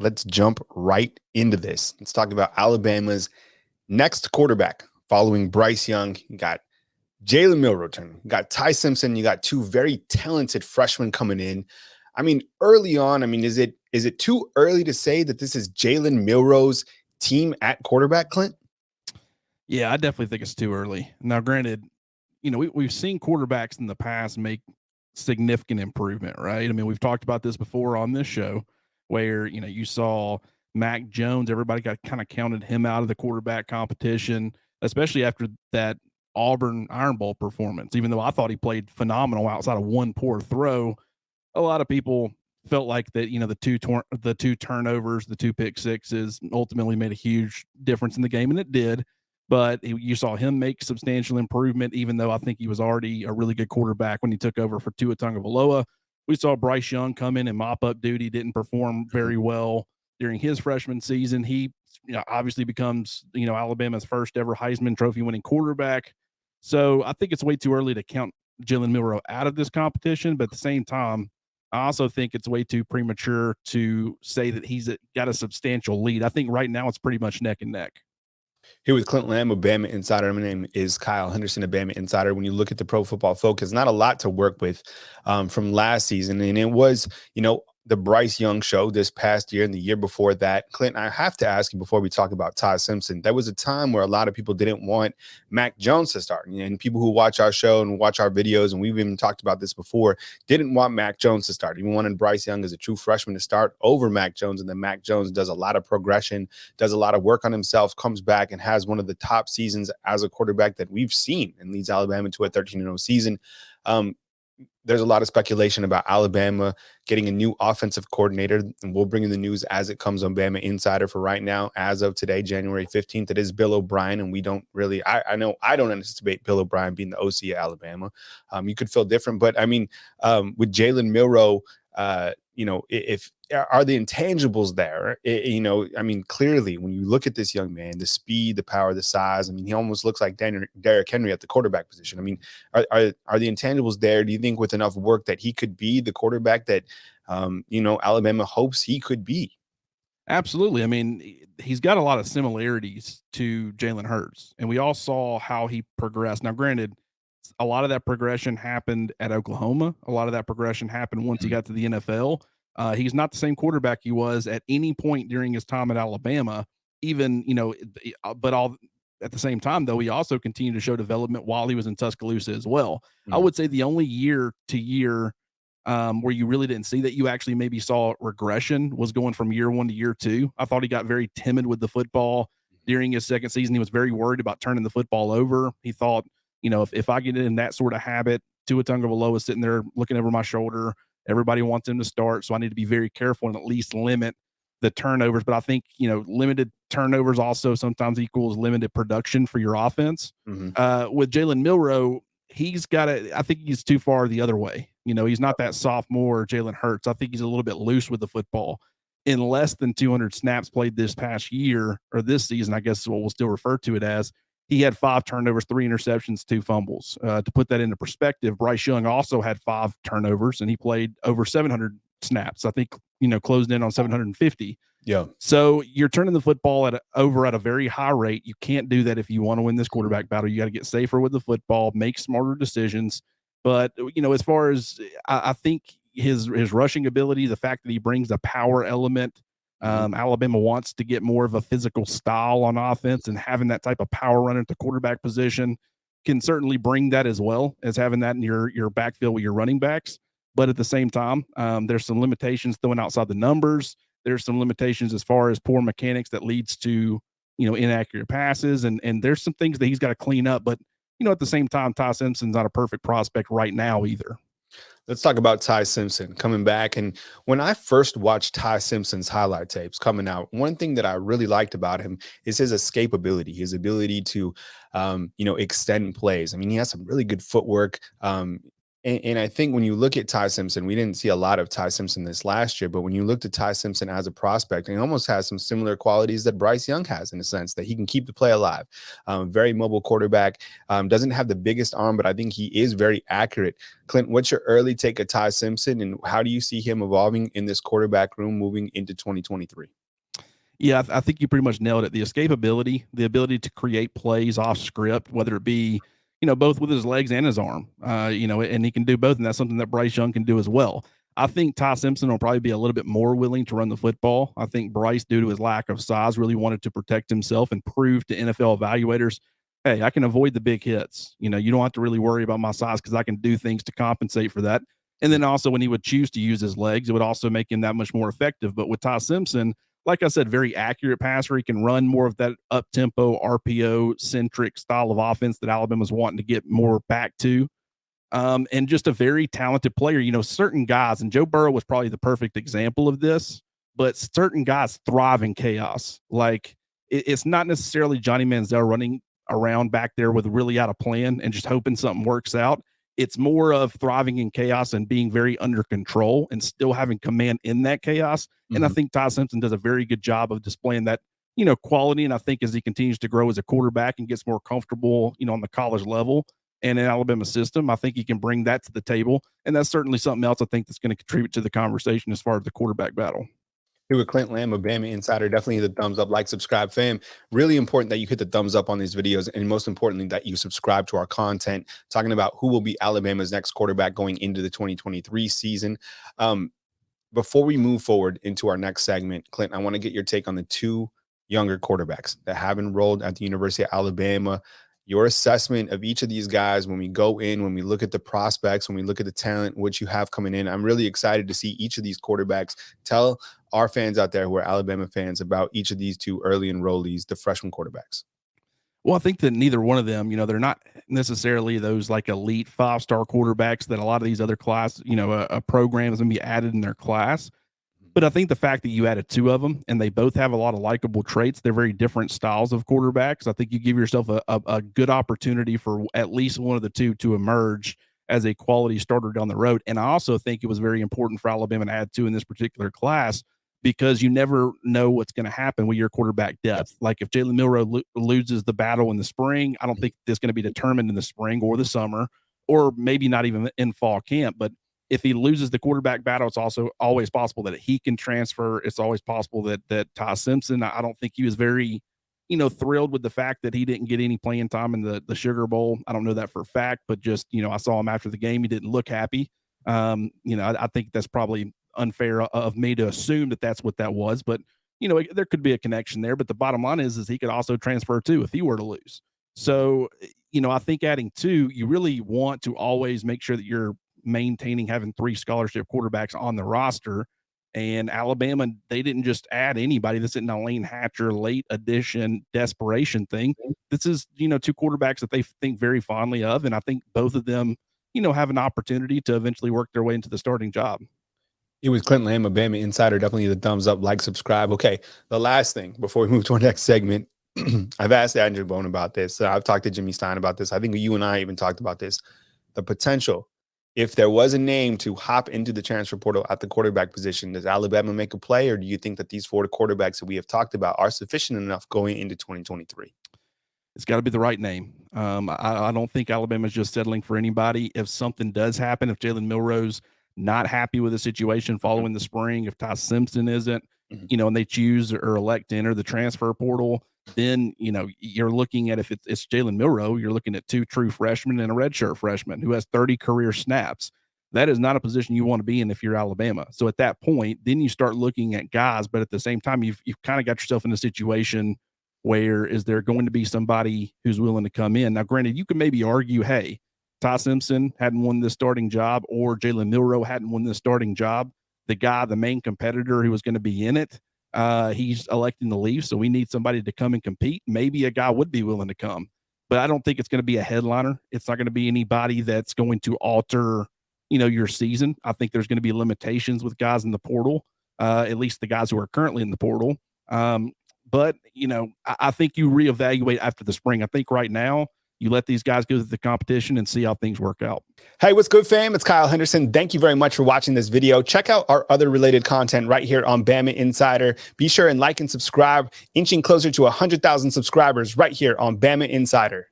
let's jump right into this. Let's talk about Alabama's next quarterback following Bryce Young. You got Jalen Milroe returning. You got Ty Simpson. You got two very talented freshmen coming in. I mean, early on, is it too early to say that this is Jalen Milroe's team at quarterback, Clint? Yeah, I definitely think it's too early. Now, granted, we've seen quarterbacks in the past make significant improvement, right? I mean, we've talked about this before on this show where, you saw Mac Jones, everybody got kind of counted him out of the quarterback competition, especially after that Auburn Iron Bowl performance. Even though I thought he played phenomenal outside of one poor throw, a lot of people felt like that, the two turnovers, the two pick sixes ultimately made a huge difference in the game, and it did. But you saw him make substantial improvement, even though I think he was already a really good quarterback when he took over for Tua Tagovailoa. We saw Bryce Young come in and mop up duty, didn't perform very well during his freshman season. He obviously becomes, Alabama's first ever Heisman Trophy winning quarterback. So I think it's way too early to count Jalen Milroe out of this competition. But at the same time, I also think it's way too premature to say that he's got a substantial lead. I think right now it's pretty much neck and neck. Here with Clint Lamb, a Bama Insider. My name is Kyle Henderson, a Bama Insider. When you look at the Pro Football Focus, not a lot to work with from last season. And it was, the Bryce Young show this past year and the year before that. Clint, I have to ask you before we talk about Ty Simpson, there was a time where a lot of people didn't want Mac Jones to start. And people who watch our show and watch our videos, and we've even talked about this before, didn't want Mac Jones to start. Even wanted Bryce Young as a true freshman to start over Mac Jones. And then Mac Jones does a lot of progression, does a lot of work on himself, comes back and has one of the top seasons as a quarterback that we've seen and leads Alabama to a 13-0 season. There's a lot of speculation about Alabama getting a new offensive coordinator, and we'll bring you the news as it comes on Bama Insider. For right now, as of today, January 15th, it is Bill O'Brien, and we don't really, I know I don't anticipate Bill O'Brien being the OC at Alabama. You could feel different, but with Jalen Milroe, if are the intangibles there? Clearly, when you look at this young man, the speed, the power, the size, he almost looks like Derrick Henry at the quarterback position. Are the intangibles there? Do you think with enough work that he could be the quarterback that, Alabama hopes he could be? Absolutely. He's got a lot of similarities to Jalen Hurts, and we all saw how he progressed. Now, granted, a lot of that progression happened at Oklahoma. A lot of that progression happened once he got to the NFL. He's not the same quarterback he was at any point during his time at Alabama, even, but all at the same time, though, he also continued to show development while he was in Tuscaloosa as well. I would say the only year to year where you really didn't see that, you actually maybe saw regression, was going from year one to year two. I thought he got very timid with the football during his second season. He was very worried about turning the football over. He thought, if I get in that sort of habit, Tua Tagovailoa is sitting there looking over my shoulder. Everybody wants him to start, so I need to be very careful and at least limit the turnovers. But I think, limited turnovers also sometimes equals limited production for your offense. With Jalen Milroe, I think he's too far the other way. He's not that sophomore Jalen Hurts. I think he's a little bit loose with the football. In less than 200 snaps played this past year, or this season, I guess is what we'll still refer to it as, he had 5 turnovers, 3 interceptions, 2 fumbles. To put that into perspective, Bryce Young also had 5 turnovers, and he played over 700 snaps. I think, closed in on 750. Yeah. So you're turning the football over at a very high rate. You can't do that if you want to win this quarterback battle. You got to get safer with the football, make smarter decisions. But, as far as I think his rushing ability, the fact that he brings a power element, Alabama wants to get more of a physical style on offense, and having that type of power runner at the quarterback position can certainly bring that, as well as having that in your backfield with your running backs. But at the same time, there's some limitations throwing outside the numbers. There's some limitations as far as poor mechanics that leads to, inaccurate passes. And there's some things that he's got to clean up. But, at the same time, Ty Simpson's not a perfect prospect right now either. Let's talk about Ty Simpson coming back. And when I first watched Ty Simpson's highlight tapes coming out, one thing that I really liked about him is his escapability, his ability to, extend plays. He has some really good footwork. And I think when you look at Ty Simpson, we didn't see a lot of Ty Simpson this last year, but when you looked at Ty Simpson as a prospect, he almost has some similar qualities that Bryce Young has in a sense that he can keep the play alive. Very mobile quarterback, doesn't have the biggest arm, but I think he is very accurate. Clint, what's your early take of Ty Simpson, and how do you see him evolving in this quarterback room moving into 2023? Yeah, I think you pretty much nailed it. The escapability, the ability to create plays off script, whether it be, both with his legs and his arm, and he can do both. And that's something that Bryce Young can do as well. I think Ty Simpson will probably be a little bit more willing to run the football. I think Bryce, due to his lack of size, really wanted to protect himself and prove to NFL evaluators, hey, I can avoid the big hits. You don't have to really worry about my size because I can do things to compensate for that. And then also when he would choose to use his legs, it would also make him that much more effective. But with Ty Simpson, like I said, very accurate passer. He can run more of that up tempo, RPO centric style of offense that Alabama's wanting to get more back to. And just a very talented player. Certain guys, and Joe Burrow was probably the perfect example of this, but certain guys thrive in chaos. Like it's not necessarily Johnny Manziel running around back there with really out of plan and just hoping something works out. It's more of thriving in chaos and being very under control and still having command in that chaos. And I Mhm. think Ty Simpson does a very good job of displaying that, quality. And I think as he continues to grow as a quarterback and gets more comfortable, on the college level and in Alabama system, I think he can bring that to the table. And that's certainly something else I think that's going to contribute to the conversation as far as the quarterback battle. Here with Clint Lamb of Bama Insider. Definitely hit the thumbs up, like, subscribe, fam. Really important that you hit the thumbs up on these videos, and most importantly, that you subscribe to our content, talking about who will be Alabama's next quarterback going into the 2023 season. Um, Before we move forward into our next segment, Clint, I want to get your take on the two younger quarterbacks that have enrolled at the University of Alabama. Your assessment of each of these guys when we go in, when we look at the prospects, when we look at the talent, what you have coming in. I'm really excited to see each of these quarterbacks. Tell our fans out there who are Alabama fans about each of these two early enrollees, the freshman quarterbacks. Well, I think that neither one of them, they're not necessarily those like elite 5-star quarterbacks that a lot of these other class, a program is going to be added in their class. But I think the fact that you added two of them and they both have a lot of likable traits, they're very different styles of quarterbacks. I think you give yourself a good opportunity for at least one of the two to emerge as a quality starter down the road. And I also think it was very important for Alabama to add two in this particular class because you never know what's going to happen with your quarterback depth. Like if Jalen Milroe loses the battle in the spring, I don't think that's going to be determined in the spring or the summer, or maybe not even in fall camp. But if he loses the quarterback battle, it's also always possible that he can transfer. It's always possible that Ty Simpson. I don't think he was very, thrilled with the fact that he didn't get any playing time in the Sugar Bowl. I don't know that for a fact, but just I saw him after the game. He didn't look happy. I think that's probably unfair of me to assume that that's what that was, but there could be a connection there. But the bottom line is he could also transfer too if he were to lose. So I think adding two, you really want to always make sure that you're maintaining having three scholarship quarterbacks on the roster. And Alabama, they didn't just add anybody. This isn't a Lane Hatcher late addition desperation thing. This is, two quarterbacks that they think very fondly of. And I think both of them, have an opportunity to eventually work their way into the starting job. It was Clint Lamb, a Bama Insider. Definitely the thumbs up, like, subscribe. Okay, the last thing before we move to our next segment, I've asked Andrew Bone about this. I've talked to Jimmy Stein about this. I think you and I even talked about this. The potential, if there was a name to hop into the transfer portal at the quarterback position, does Alabama make a play, or do you think that these four quarterbacks that we have talked about are sufficient enough going into 2023? It's got to be the right name. I don't think Alabama's just settling for anybody. If something does happen, if Jalen Milroe's not happy with the situation Mhm, following the spring, if Ty Simpson isn't, mhm. and they choose or elect to enter the transfer portal, then you're looking at if it's Jalen Milroe, you're looking at two true freshmen and a redshirt freshman who has 30 career snaps. That is not a position you want to be in if you're Alabama. So at that point, then you start looking at guys, but at the same time, you've kind of got yourself in a situation where is there going to be somebody who's willing to come in? Now, granted, you can maybe argue, hey, Ty Simpson hadn't won this starting job, or Jalen Milroe hadn't won this starting job. The guy, the main competitor who was going to be in it, he's electing to leave. So we need somebody to come and compete. Maybe a guy would be willing to come, but I don't think it's going to be a headliner. It's not going to be anybody that's going to alter, your season. I think there's going to be limitations with guys in the portal, at least the guys who are currently in the portal. But I think you reevaluate after the spring. I think right now You let these guys go through the competition and see how things work out. Hey, what's good, fam? It's Kyle Henderson. Thank you very much for watching this video. Check out our other related content right here on Bama Insider. Be sure and like and subscribe, inching closer to 100,000 subscribers right here on Bama Insider.